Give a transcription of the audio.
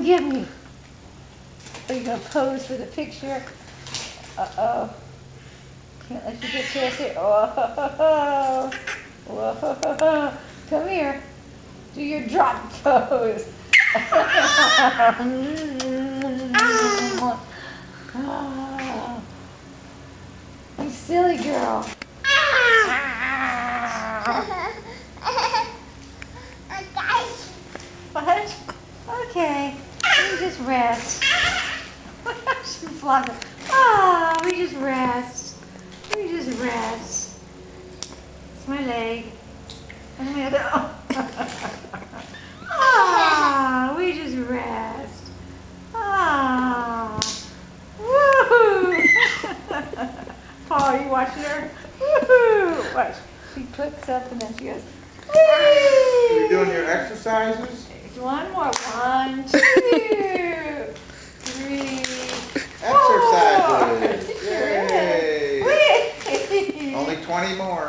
give me. Are you going to pose for the picture? Uh-oh. Can't let you get past it. Whoa. Whoa. Come here. Do your drop pose. Oh. You silly girl. What? Okay. We just rest. She's flopping. Oh, we just rest. We just rest. It's my leg. And my other. Ah, we just rest. Ah. Woohoo! Paul, are you watching her? Woohoo! Watch. She clicks up and then she goes. Woo! Are you doing your exercises? One more. 1, 2, 3. Exercises! 4. Yay! Whee! Only 20 more.